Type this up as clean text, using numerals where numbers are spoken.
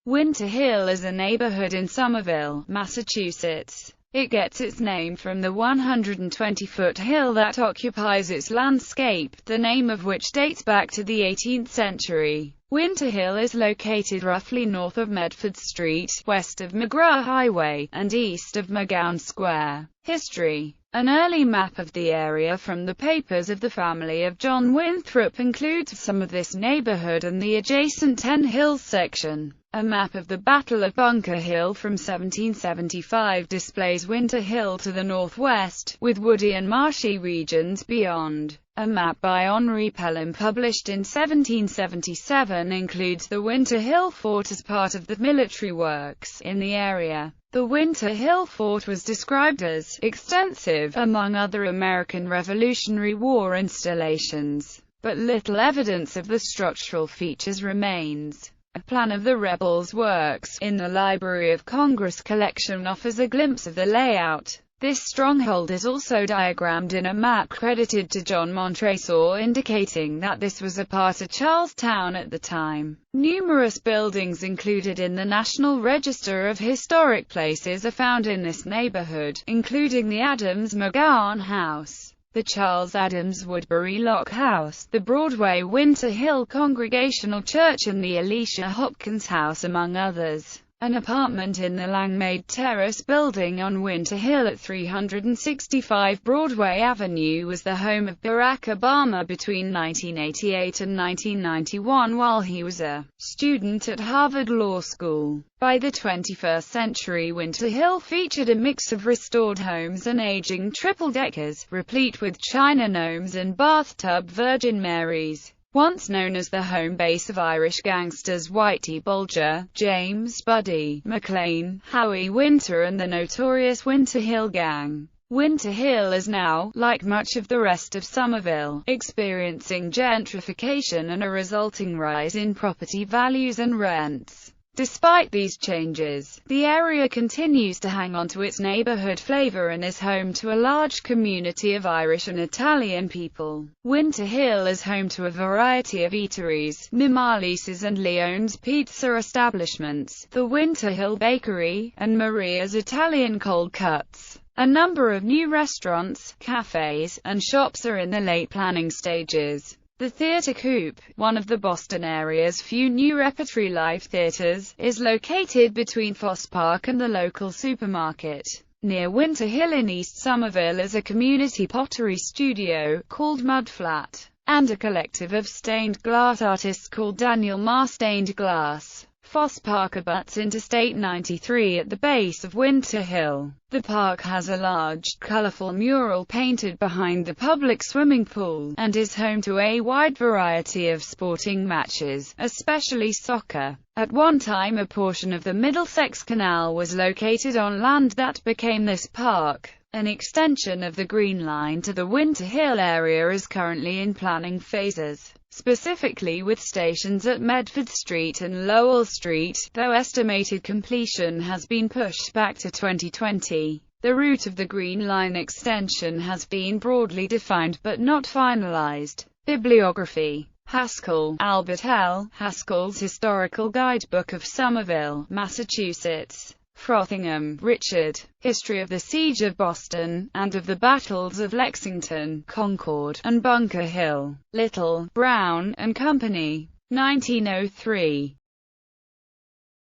Winter Hill is a neighborhood in Somerville, Massachusetts. It gets its name from the 120-foot hill that occupies its landscape, the name of which dates back to the 18th century. Winter Hill is located roughly north of Medford Street, west of McGraw Highway, and east of McGowan Square. History. An early map of the area from the papers of the family of John Winthrop includes some of this neighborhood and the adjacent Ten Hills section. A map of the Battle of Bunker Hill from 1775 displays Winter Hill to the northwest, with woody and marshy regions beyond. A map by Henri Pelham published in 1777 includes the Winter Hill Fort as part of the military works in the area. The Winter Hill Fort was described as extensive, among other American Revolutionary War installations, but little evidence of the structural features remains. A plan of the rebels' works in the Library of Congress collection offers a glimpse of the layout. This stronghold is also diagrammed in a map credited to John Montresor, indicating that this was a part of Charlestown at the time. Numerous buildings included in the National Register of Historic Places are found in this neighborhood, including the Adams McGowan House, the Charles Adams Woodbury Lock House, the Broadway Winter Hill Congregational Church and the Elisha Hopkins House, among others. An apartment in the Langmaid Terrace building on Winter Hill at 365 Broadway Avenue was the home of Barack Obama between 1988 and 1991 while he was a student at Harvard Law School. By the 21st century, Winter Hill featured a mix of restored homes and aging triple-deckers, replete with china gnomes and bathtub Virgin Marys. Once known as the home base of Irish gangsters Whitey Bulger, James Buddy McLean, Howie Winter and the notorious Winter Hill Gang. Winter Hill is now, like much of the rest of Somerville, experiencing gentrification and a resulting rise in property values and rents. Despite these changes, the area continues to hang on to its neighborhood flavor and is home to a large community of Irish and Italian people. Winter Hill is home to a variety of eateries, Mimali's and Leone's pizza establishments, the Winter Hill Bakery, and Maria's Italian Cold Cuts. A number of new restaurants, cafes, and shops are in the late planning stages. The Theatre Coop, one of the Boston area's few new repertory live theaters, is located between Foss Park and the local supermarket. Near Winter Hill in East Somerville is a community pottery studio, called Mudflat, and a collective of stained glass artists called Daniel Marr Stained Glass. Foss Park abuts Interstate 93 at the base of Winter Hill. The park has a large, colorful mural painted behind the public swimming pool, and is home to a wide variety of sporting matches, especially soccer. At one time a portion of the Middlesex Canal was located on land that became this park. An extension of the Green Line to the Winter Hill area is currently in planning phases, specifically with stations at Medford Street and Lowell Street, though estimated completion has been pushed back to 2020. The route of the Green Line extension has been broadly defined but not finalized. Bibliography. Haskell, Albert L. Haskell's Historical Guidebook of Somerville, Massachusetts. Frothingham, Richard. History of the Siege of Boston, and of the Battles of Lexington, Concord, and Bunker Hill. Little, Brown and Company. 1903.